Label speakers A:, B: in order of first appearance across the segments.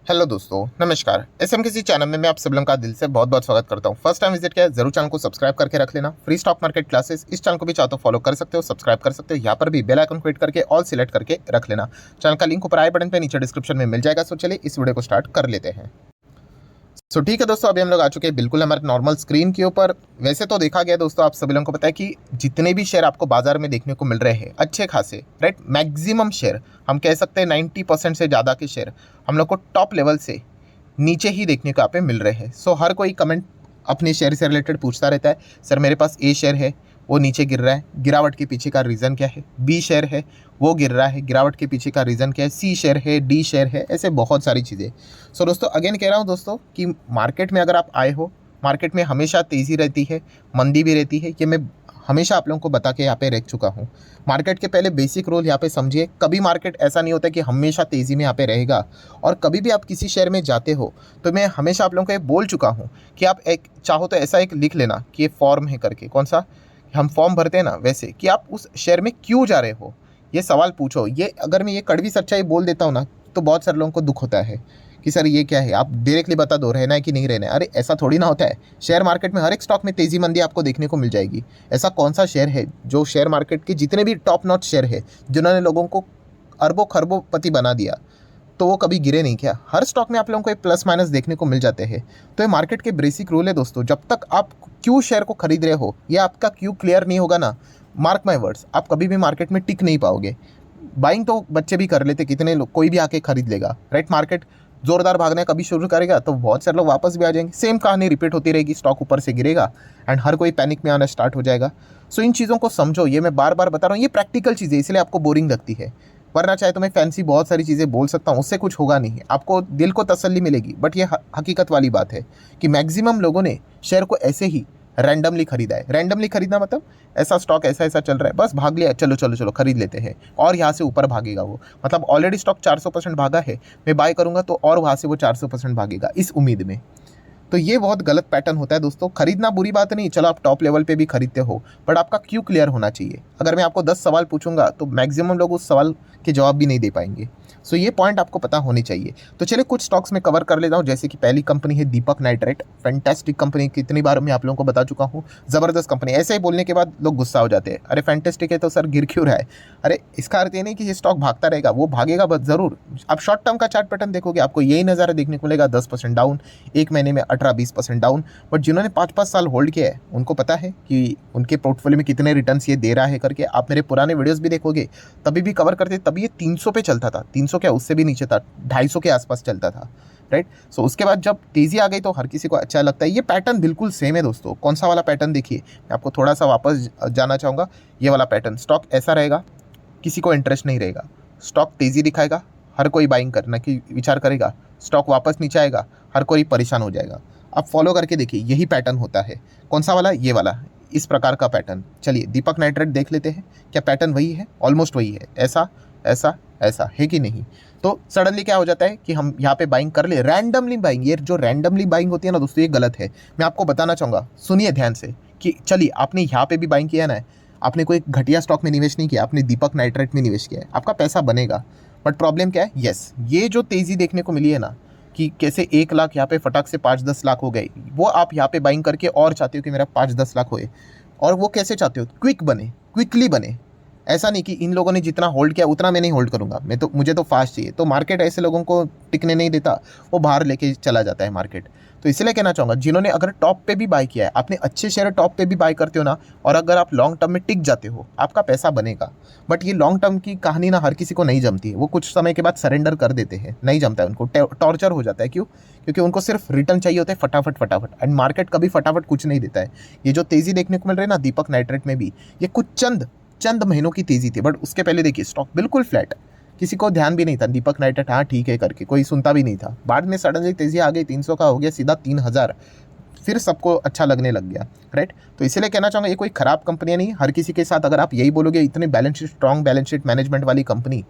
A: Hello दोस्तों, नमस्कार। किसी चैनल में मैं आप सब लोगों का दिल से बहुत बहुत स्वागत करता हूं। फर्स्ट टाइम विजिट किया है जरूर चैनल को सब्सक्राइब करके रख लेना। फ्री स्टॉक मार्केट क्लासेस इस चैनल को भी चाहो तो फॉलो कर सकते हो, सब्सक्राइब कर सकते हो। यहाँ पर भी बेल आइकन को हिट करके ऑल सिलेक्ट करके रख लेना। चैनल का लिंक ऊपर आई बटन पे नीचे डिस्क्रिप्शन में मिल जाएगा। सो चलिए इस वीडियो को स्टार्ट कर लेते हैं। ठीक है दोस्तों, अभी हम लोग आ चुके हैं बिल्कुल हमारे नॉर्मल स्क्रीन के ऊपर। वैसे तो देखा गया दोस्तों, आप सभी लोगों को पता है कि जितने भी शेयर आपको बाजार में देखने को मिल रहे हैं अच्छे खासे, राइट, मैक्सिमम शेयर हम कह सकते हैं 90% से ज़्यादा के शेयर हम लोग को टॉप लेवल से नीचे ही देखने को यहाँ पे मिल रहे हैं। हर कोई कमेंट अपने शेयर से रिलेटेड पूछता रहता है, सर मेरे पास ए शेयर है वो नीचे गिर रहा है, गिरावट के पीछे का रीज़न क्या है। बी शेयर है वो गिर रहा है, गिरावट के पीछे का रीज़न क्या है। सी शेयर है, डी शेयर है, ऐसे बहुत सारी चीज़ें। दोस्तों अगेन कह रहा हूँ दोस्तों कि मार्केट में अगर आप आए हो, मार्केट में हमेशा तेज़ी रहती है, मंदी भी रहती है। ये मैं हमेशा आप लोगों को बता के यहाँ पे रह चुका हूँ। मार्केट के पहले बेसिक रूल यहाँ पे समझिए। कभी मार्केट ऐसा नहीं होता कि हमेशा तेज़ी में यहाँ पे रहेगा। और कभी भी आप किसी शेयर में जाते हो तो मैं हमेशा आप लोगों को ये बोल चुका हूँ कि आप एक चाहो तो ऐसा एक लिख लेना कि ये फॉर्म है करके। कौन सा हम फॉर्म भरते हैं ना, वैसे कि आप उस शेयर में क्यों जा रहे हो, ये सवाल पूछो। ये अगर मैं ये कड़वी सच्चाई बोल देता हूँ ना तो बहुत सारे लोगों को दुख होता है कि सर ये क्या है, आप डायरेक्टली बता दो रहना है कि नहीं रहना है। अरे ऐसा थोड़ी ना होता है। शेयर मार्केट में हर एक स्टॉक में तेज़ी मंदी आपको देखने को मिल जाएगी। ऐसा कौन सा शेयर है जो शेयर मार्केट के जितने भी टॉप नॉच शेयर है जिन्होंने लोगों को अरबों खरबों पति बना दिया, तो वो कभी गिरे नहीं क्या? हर स्टॉक में आप लोगों को एक प्लस माइनस देखने को मिल जाते हैं। तो ये मार्केट के बेसिक रूल है दोस्तों। जब तक आप क्यों शेयर को खरीद रहे हो, या आपका क्यों क्लियर नहीं होगा ना, मार्क माई वर्ड्स, आप कभी भी मार्केट में टिक नहीं पाओगे। बाइंग तो बच्चे भी कर लेते, कितने लोग, कोई भी आके खरीद लेगा, राइट। मार्केट जोरदार भागने कभी शुरू करेगा तो बहुत सारे लोग वापस भी आ जाएंगे। सेम कहानी रिपीट होती रहेगी, स्टॉक ऊपर से गिरेगा एंड हर कोई पैनिक में आना स्टार्ट हो जाएगा। इन चीज़ों को समझो। ये मैं बार बार बता रहा हूँ, ये प्रैक्टिकल चीज़ें इसलिए आपको बोरिंग लगती है। वरना चाहे तो मैं फैंसी बहुत सारी चीज़ें बोल सकता हूँ, उससे कुछ होगा नहीं, आपको दिल को तसल्ली मिलेगी। बट ये हकीकत वाली बात है कि मैक्सिमम लोगों ने शेयर को ऐसे ही रैंडमली खरीदा है। रैंडमली खरीदना मतलब ऐसा स्टॉक ऐसा ऐसा चल रहा है, बस भाग लिया, चलो चलो चलो खरीद लेते हैं और यहाँ से ऊपर भागेगा वो। मतलब ऑलरेडी स्टॉक 400% भागा है, मैं बाय करूँगा तो और वहाँ से वो 400% भागेगा इस उम्मीद में। तो ये बहुत गलत पैटर्न होता है दोस्तों। खरीदना बुरी बात नहीं, चलो आप टॉप लेवल पे भी खरीदते हो, बट आपका क्यों क्लियर होना चाहिए। अगर मैं आपको 10 सवाल पूछूंगा तो मैक्सिमम लोग उस सवाल के जवाब भी नहीं दे पाएंगे। ये पॉइंट आपको पता होनी चाहिए। तो चलिए कुछ स्टॉक्स में कवर कर लेता हूँ। जैसे कि पहली कंपनी है दीपक नाइट्रेट। फैंटेस्टिक कंपनी, कितनी बार मैं आप लोगों को बता चुका हूँ, ज़बरदस्त कंपनी। ऐसे ही बोलने के बाद लोग गुस्सा हो जाते हैं, अरे फैंटेस्टिक है तो सर गिर क्यों रहा है। अरे इसका अर्थ ये नहीं कि ये स्टॉक भागता रहेगा, वो भागेगा बस ज़रूर। आप शॉर्ट टर्म का चार्ट पैटर्न देखोगे आपको यही नज़ारा देखने को मिलेगा, 10% डाउन, एक महीने में 18-20% डाउन। बट जिन्होंने 5-5 साल होल्ड किया है उनको पता है कि उनके पोर्टफोलियो में कितने रिटर्न्स ये दे रहा है करके। आप मेरे पुराने वीडियोस भी देखोगे, तभी भी कवर करते, तभी ये 300 पे चलता था। 300 क्या, उससे भी नीचे था, 250 के आसपास चलता था, राइट। उसके बाद जब तेज़ी आ गई तो हर किसी को अच्छा लगता है। ये पैटर्न बिल्कुल सेम है दोस्तों। कौन सा वाला पैटर्न देखिए, मैं आपको थोड़ा सा वापस जाना चाहूँगा। ये वाला पैटर्न, स्टॉक ऐसा रहेगा, किसी को इंटरेस्ट नहीं रहेगा, स्टॉक तेज़ी दिखाएगा, हर कोई बाइंग करने की विचार करेगा, स्टॉक वापस नीचे आएगा, हर कोई परेशान हो जाएगा। आप फॉलो करके देखिए, यही पैटर्न होता है। कौन सा वाला, ये वाला, इस प्रकार का पैटर्न। चलिए दीपक नाइट्रेट देख लेते हैं, क्या पैटर्न वही है, ऑलमोस्ट वही है। ऐसा ऐसा ऐसा है कि नहीं। तो सडनली क्या हो जाता है कि हम यहाँ पे बाइंग कर ले, रैंडमली बाइंग। ये जो रैंडमली बाइंग होती है ना दोस्तों, ये गलत है। मैं आपको बताना चाहूँगा, सुनिए ध्यान से, कि चलिए आपने यहाँ पे भी बाइंग किया ना, आपने कोई घटिया स्टॉक में निवेश नहीं किया, आपने दीपक नाइट्रेट में निवेश किया है, आपका पैसा बनेगा। बट प्रॉब्लम क्या है, यस, ये जो तेज़ी देखने को मिली है ना, कि कैसे 1 लाख यहाँ पे फटाक से 5-10 लाख हो गए, वो आप यहाँ पे बाइंग करके और चाहते हो कि मेरा 5-10 लाख होए। और वो कैसे चाहते हो, क्विक बने, क्विकली बने। ऐसा नहीं कि इन लोगों ने जितना होल्ड किया उतना मैं नहीं होल्ड करूंगा, मुझे तो फास्ट चाहिए। तो मार्केट ऐसे लोगों को टिकने नहीं देता, वो बाहर लेके चला जाता है मार्केट। तो इसलिए कहना चाहूँगा, जिन्होंने अगर टॉप पे भी बाय किया है, आपने अच्छे शेयर टॉप पे भी बाय करते हो ना, और अगर आप लॉन्ग टर्म में टिक जाते हो, आपका पैसा बनेगा। बट ये लॉन्ग टर्म की कहानी ना हर किसी को नहीं जमती है। वो कुछ समय के बाद सरेंडर कर देते हैं, नहीं जमता है उनको, टॉर्चर हो जाता है। क्यों? क्योंकि उनको सिर्फ रिटर्न चाहिए होता है फटाफट फटाफट, एंड मार्केट कभी फटाफट कुछ नहीं देता है। ये जो तेज़ी देखने को मिल रही है ना दीपक नाइट्रेट में भी, ये कुछ चंद महीनों की तेज़ी थी। बट उसके पहले देखिए स्टॉक बिल्कुल फ्लैट, किसी को ध्यान भी नहीं था। दीपक नाइट्रेट हाँ ठीक है करके कोई सुनता भी नहीं था। बाद में सडनली तेज़ी आ गई, 300 का हो गया सीधा 3000, फिर सबको अच्छा लगने लग गया, राइट। तो इसलिए कहना चाहूँगा, ये कोई ख़राब कंपनी नहीं। हर किसी के साथ अगर आप यही बोलोगे, इतने balance sheet, strong balance sheet management वाली कंपनी,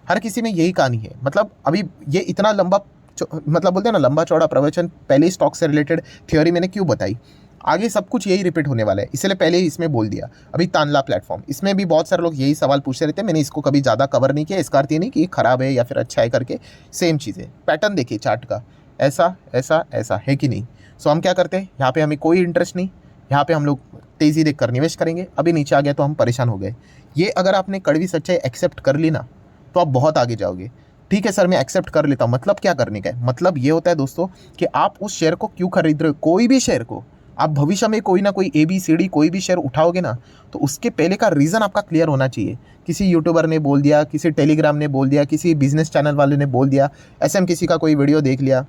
A: हर किसी में यही कहानी है। मतलब अभी ये इतना लंबा, मतलब बोलते हैं ना लंबा चौड़ा प्रवचन, पहले ही स्टॉक से रिलेटेड थ्योरी मैंने क्यों बताई, आगे सब कुछ यही रिपीट होने वाला है, इसलिए पहले ही इसमें बोल दिया। अभी तानला प्लेटफॉर्म, इसमें भी बहुत सारे लोग यही सवाल पूछ रहे थे, मैंने इसको कभी ज़्यादा कवर नहीं किया, इसका अर्थ ये नहीं कि ख़राब है या फिर अच्छा है करके, सेम चीज़ है। पैटर्न देखिए चार्ट का, ऐसा ऐसा ऐसा है कि नहीं। सो हम क्या करते हैं, यहाँ पे हमें कोई इंटरेस्ट नहीं, यहाँ पे हम लोग तेज़ी देख कर निवेश करेंगे। अभी नीचे आ गया तो हम परेशान हो गए। ये अगर आपने कड़वी सच्चाई एक्सेप्ट कर ली ना, तो आप बहुत आगे जाओगे। ठीक है सर, मैं एक्सेप्ट कर लेता हूँ, मतलब क्या करने का है, मतलब ये होता है दोस्तों कि आप उस शेयर को क्यों खरीद रहे हो। कोई भी शेयर को आप भविष्य में कोई ना कोई ABCD कोई भी शेयर उठाओगे ना, तो उसके पहले का रीज़न आपका क्लियर होना चाहिए। किसी यूट्यूबर ने बोल दिया, किसी टेलीग्राम ने बोल दिया, किसी बिजनेस चैनल वाले ने बोल दिया, SM किसी का कोई वीडियो देख लिया,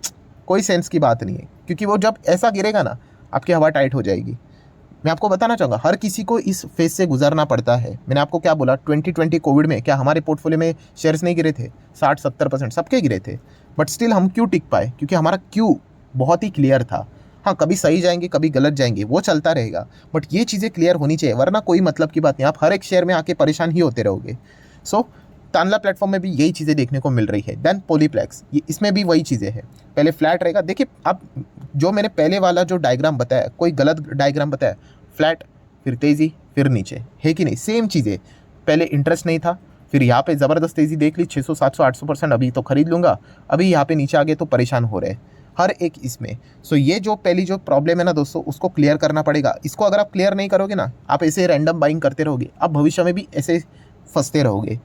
A: कोई सेंस की बात नहीं है। क्योंकि वो जब ऐसा गिरेगा ना, आपकी हवा टाइट हो जाएगी। मैं आपको बताना चाहूँगा, हर किसी को इस फेज से गुजरना पड़ता है। मैंने आपको क्या बोला, 2020 कोविड में क्या हमारे पोर्टफोलियो में शेयर्स नहीं गिरे थे? 60-70% सबके गिरे थे, बट स्टिल हम क्यों टिक पाए? क्योंकि हमारा क्यों बहुत ही क्लियर था। हाँ, कभी सही जाएंगे, कभी गलत जाएंगे, वो चलता रहेगा, बट ये चीज़ें क्लियर होनी चाहिए, वरना कोई मतलब की बात नहीं। आप हर एक शेयर में आके परेशान ही होते रहोगे। सो तानला प्लेटफॉर्म में भी यही चीज़ें देखने को मिल रही है। देन पॉलीप्लेक्स, ये इसमें भी वही चीज़ें हैं। पहले फ्लैट रहेगा, देखिए आप जो मैंने पहले वाला जो डायग्राम बताया, कोई गलत डायग्राम बताया, फ्लैट फिर तेज़ी फिर नीचे, है कि नहीं? सेम चीज़ें, पहले इंटरेस्ट नहीं था, फिर यहाँ पे ज़बरदस्त तेज़ी देख ली, 600 700 800%, अभी तो खरीद लूँगा, अभी यहाँ पे नीचे आ गए तो परेशान हो रहे हर एक इसमें। सो ये जो पहली जो प्रॉब्लम है ना दोस्तों, उसको क्लियर करना पड़ेगा। इसको अगर आप क्लियर नहीं करोगे ना, आप ऐसे रैंडम बाइंग करते रहोगे, आप भविष्य में भी ऐसे फंसते रहोगे।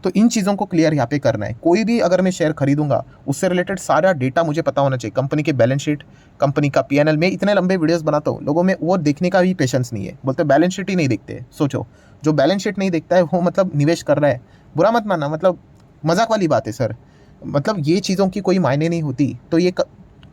A: तो इन चीज़ों को क्लियर यहाँ पे करना है। कोई भी अगर मैं शेयर खरीदूंगा, उससे रिलेटेड सारा डेटा मुझे पता होना चाहिए। कंपनी के बैलेंस शीट, कंपनी का PNL, में इतने लंबे वीडियोस बनाता हूँ, लोगों में वो देखने का भी पेशेंस नहीं है, बोलते बैलेंस शीट ही नहीं देखते। सोचो, जो बैलेंस शीट नहीं देखता है वो मतलब निवेश कर रहा है, बुरा मत मानना, मतलब मजाक वाली बात है सर। मतलब ये चीज़ों की कोई मायने नहीं होती, तो ये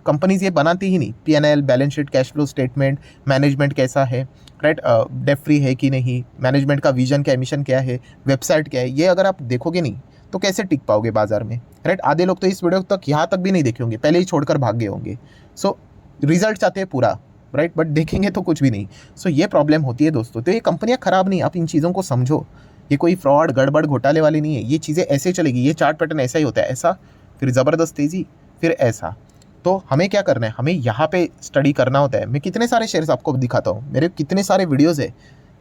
A: कंपनीज ये बनाती ही नहीं। PNL, balance sheet, cash flow statement, management कैसा है, राइट, डेट फ्री है कि नहीं, मैनेजमेंट का विजन क्या है, मिशन क्या है, वेबसाइट क्या है, ये अगर आप देखोगे नहीं तो कैसे टिक पाओगे बाजार में, राइट। आधे लोग तो इस वीडियो तक यहाँ तक भी नहीं देखे होंगे, पहले ही छोड़कर भाग गए होंगे। सो रिजल्ट चाहते हैं पूरा, राइट, बट देखेंगे तो कुछ भी नहीं। सो ये प्रॉब्लम होती है दोस्तों। तो ये कंपनियाँ खराब नहीं, आप इन चीज़ों को समझो, ये कोई फ्रॉड गड़बड़ घोटाले वाली नहीं है, ये चीज़ें ऐसे चलेगी। ये चार्ट पैटर्न ऐसा ही होता है, ऐसा फिर ज़बरदस्त तेज़ी फिर ऐसा। तो हमें क्या करना है, हमें यहाँ पे स्टडी करना होता है। मैं कितने सारे शेयर्स आपको दिखाता हूँ, मेरे कितने सारे वीडियोज़ है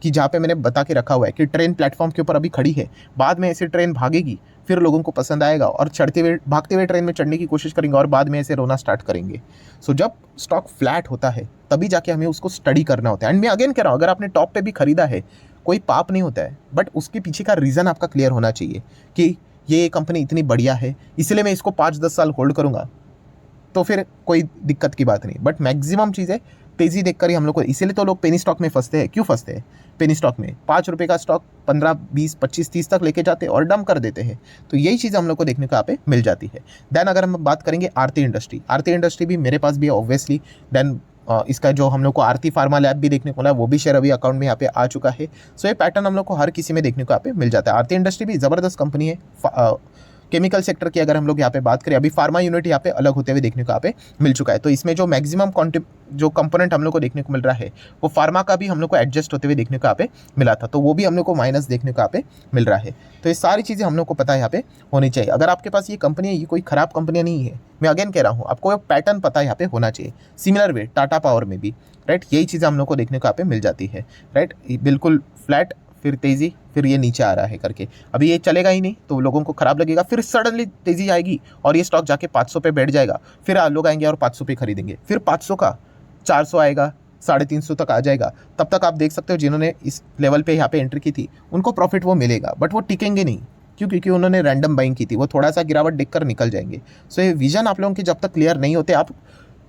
A: कि जहाँ पे मैंने बता के रखा हुआ है कि ट्रेन प्लेटफॉर्म के ऊपर अभी खड़ी है, बाद में ऐसे ट्रेन भागेगी, फिर लोगों को पसंद आएगा और चढ़ते हुए भागते हुए ट्रेन में चढ़ने की कोशिश करेंगे और बाद में ऐसे रोना स्टार्ट करेंगे। सो जब स्टॉक फ्लैट होता है तभी जाके हमें उसको स्टडी करना होता है। एंड मैं अगेन कह रहा हूँ, अगर आपने टॉप पे भी खरीदा है, कोई पाप नहीं होता है, बट उसके पीछे का रीज़न आपका क्लियर होना चाहिए कि ये कंपनी इतनी बढ़िया है इसलिए मैं इसको 5-10 साल होल्ड करूँगा, तो फिर कोई दिक्कत की बात नहीं। बट मैक्सिमम चीज़ें तेज़ी देखकर ही हम लोग को, इसीलिए तो लोग पेनी स्टॉक में फंसते हैं। क्यों फंसते हैं? पेनी स्टॉक में 5 रुपये का स्टॉक 15, 20, 25, 30 तक लेके जाते हैं और डंप कर देते हैं। तो यही चीज़ हम लोग को देखने को यहाँ पे मिल जाती है। देन अगर हम बात करेंगे आरती इंडस्ट्री, आरती इंडस्ट्री भी मेरे पास भी है ऑब्वियसली। देन इसका जो हम लोग को आरती फार्मा लैब भी देखने को मिला, वो भी शेयर अभी अकाउंट में यहाँ पे आ चुका है। सो ये पैटर्न हम लोग को हर किसी में देखने को यहाँ पे मिल जाता है। आरती इंडस्ट्री भी ज़बरदस्त कंपनी है। केमिकल सेक्टर की अगर हम लोग यहाँ पे बात करें, अभी फार्मा यूनिट यहाँ पे अलग होते हुए देखने को यहाँ पे मिल चुका है। तो इसमें जो मैक्सिमम जो कंपोनेंट हम लोग को देखने को मिल रहा है, वो फार्मा का भी हम लोग को एडजस्ट होते हुए देखने को यहाँ पे मिला था, तो वो भी हम लोग को माइनस देखने को यहाँ पे मिल रहा है। तो ये सारी चीज़ें हम लोग को पता है यहाँ पे होनी चाहिए। अगर आपके पास ये कंपनी है, ये कोई खराब कंपनियाँ नहीं है, मैं अगेन कह रहा हूँ, आपको पैटर्न पता यहाँ पे होना चाहिए। सिमिलर वे टाटा पावर में भी, राइट, यही चीज़ें हम लोग को देखने को यहाँ पे मिल जाती है, राइट। बिल्कुल फ्लैट, फिर तेज़ी, फिर ये नीचे आ रहा है करके, अभी ये चलेगा ही नहीं तो लोगों को खराब लगेगा, फिर सडनली तेज़ी आएगी और ये स्टॉक जाके 500 पे बैठ जाएगा, फिर लोग आएंगे और 500 पे खरीदेंगे, फिर 500 का 400 आएगा, 350 तक आ जाएगा। तब तक आप देख सकते हो जिन्होंने इस लेवल पे यहाँ पे एंट्री की थी उनको प्रॉफिट वो मिलेगा, बट वो टिकेंगे नहीं। क्यों? क्योंकि उन्होंने रैंडम बाइंग की थी, वो थोड़ा सा गिरावट देखकर निकल जाएंगे। सो ये विजन आप लोगों के जब तक क्लियर नहीं होते, आप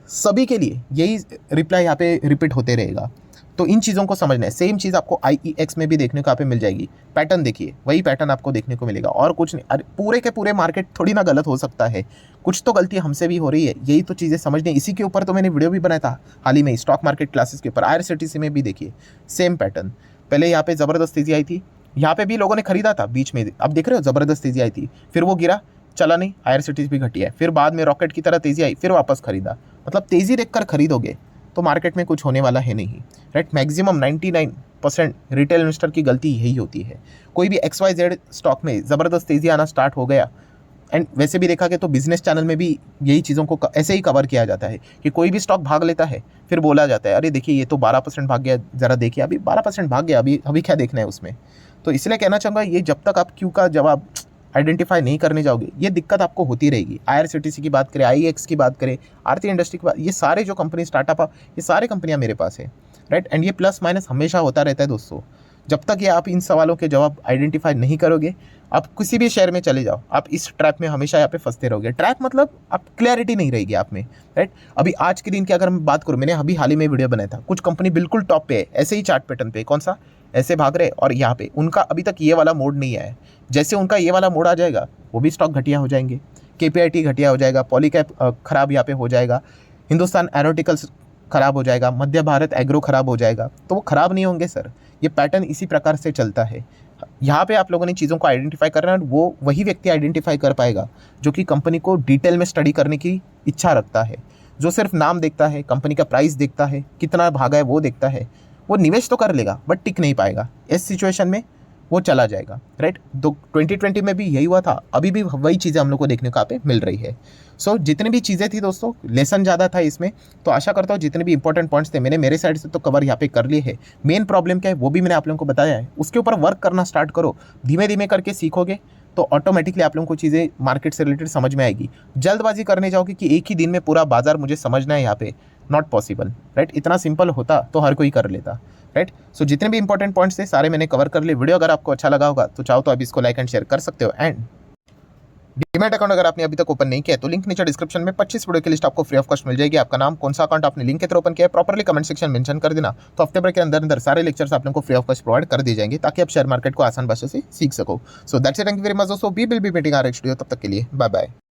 A: सभी के लिए यही रिप्लाई यहाँ पे रिपीट होते रहेगा। तो इन चीज़ों को समझना है। सेम चीज़ आपको IEX में भी देखने को यहाँ पे मिल जाएगी। पैटर्न देखिए, वही पैटर्न आपको देखने को मिलेगा और कुछ नहीं। अरे पूरे के पूरे मार्केट थोड़ी ना गलत हो सकता है, कुछ तो गलती हमसे भी हो रही है, यही तो चीज़ें समझनी। इसी के ऊपर तो मैंने वीडियो भी बनाया था हाल ही में, स्टॉक मार्केट क्लासेस के ऊपर। IRCTC में भी देखिए सेम पैटर्न, पहले यहाँ पे ज़बरदस्त तेज़ी आई थी, यहाँ पे भी लोगों ने खरीदा था बीच में, अब देख रहे हो ज़बरदस्त तेज़ी आई थी, फिर वो गिरा, चला नहीं, IRCTC भी घटी है, फिर बाद में रॉकेट की तरह तेज़ी आई, फिर वापस खरीदा। मतलब तेज़ी देखकर खरीदोगे तो मार्केट में कुछ होने वाला है नहीं, राइट। मैक्सिमम 99% रिटेल इन्वेस्टर की गलती यही होती है। कोई भी XYZ स्टॉक में ज़बरदस्त तेज़ी आना स्टार्ट हो गया, एंड वैसे भी देखा गया तो बिजनेस चैनल में भी यही चीज़ों को ऐसे ही कवर किया जाता है कि कोई भी स्टॉक भाग लेता है, फिर बोला जाता है अरे देखिए ये तो 12% भाग गया, ज़रा देखिए अभी 12% भाग गया, अभी क्या देखना है उसमें। तो इसलिए कहना चाहूँगा ये जब तक आप क्यों का जवाब आइडेंटिफाई नहीं करने जाओगे, ये दिक्कत आपको होती रहेगी। IRCTC की बात करें, IEX की बात करें, आरती इंडस्ट्री की बात, ये सारे जो कंपनी स्टार्टअप ये सारे कंपनियां मेरे पास है, राइट। एंड ये प्लस माइनस हमेशा होता रहता है दोस्तों। जब तक ये आप इन सवालों के जवाब आइडेंटिफाई नहीं करोगे, आप किसी भी शेयर में चले जाओ, आप इस ट्रैप में हमेशा यहाँ पे फंसते रहोगे। ट्रैप मतलब आप क्लैरिटी नहीं रहेगी आप में, राइट। अभी आज के दिन की अगर मैं बात करूँ, मैंने अभी हाल ही में वीडियो बनाया था, कुछ कंपनी बिल्कुल टॉप पे है, ऐसे ही चार्ट पैटर्न पे, कौन सा ऐसे भाग रहे, और यहाँ पे उनका अभी तक ये वाला मोड नहीं आया है। जैसे उनका ये वाला मोड आ जाएगा, वो भी स्टॉक घटिया हो जाएंगे, KPIT घटिया हो जाएगा, पॉलीकैप खराब यहाँ पे हो जाएगा, हिंदुस्तान एरोटिकल्स खराब हो जाएगा, मध्य भारत एग्रो खराब हो जाएगा। तो वो खराब नहीं होंगे सर, ये पैटर्न इसी प्रकार से चलता है। यहाँ पे आप लोगों ने चीज़ों को आइडेंटिफाई करना है, वो वही व्यक्ति आइडेंटिफाई कर पाएगा जो कि कंपनी को डिटेल में स्टडी करने की इच्छा रखता है। जो सिर्फ नाम देखता है, कंपनी का प्राइस देखता है, कितना भागा है वो देखता है, वो निवेश तो कर लेगा बट टिक नहीं पाएगा। इस सिचुएशन में वो चला जाएगा, राइट। तो 2020 में भी यही हुआ था, अभी भी वही चीज़ें हम लोग को देखने को यहाँ पे मिल रही है। सो जितनी भी चीज़ें थी दोस्तों, लेसन ज़्यादा था इसमें, तो आशा करता हूँ जितने भी इंपॉर्टेंट पॉइंट्स थे मैंने मेरे साइड से तो कवर यहाँ पे कर लिए है। मेन प्रॉब्लम क्या है वो भी मैंने आप लोगों को बताया है, उसके ऊपर वर्क करना स्टार्ट करो, धीमे धीमे करके सीखोगे तो ऑटोमेटिकली आप लोगों को चीज़ें मार्केट से रिलेटेड समझ में आएगी। जल्दबाजी करने जाओगे कि एक ही दिन में पूरा बाजार मुझे समझना है, यहाँ पे नॉट पॉसिबल, राइट। इतना सिंपल होता तो हर कोई कर लेता, राइट। सो जितने भी इंपॉर्टेंट पॉइंट्स थे सारे मैंने कवर कर लिए। वीडियो अगर आपको अच्छा लगा होगा तो चाहो तो अभी इसको लाइक एंड शेयर कर सकते हो। एंड डीमैट अकाउंट अगर आपने अभी तक ओपन नहीं किया है तो लिंक नीचे डिस्क्रिप्शन में 25 वीडियो की लिस्ट आपको फ्री ऑफ कॉस्ट मिल जाएगी। आपका नाम, कौन सा अकाउंट आपने लिंक के थ्रू ओपन किया है, प्रॉपर्ली कमेंट सेक्शन मेंशन कर देना, तो हफ्ते भर के अंदर अंदर सारे लेक्चर्स आप लोगों को फ्री ऑफ कॉस्ट प्रोवाइड कर दिए जाएंगे ताकि आप शेयर मार्केट को आसान भाषा से सीख सको। So that's it, thank you very much दोस्तों, we will be meeting our next video, तब तक के लिए बाय बाय।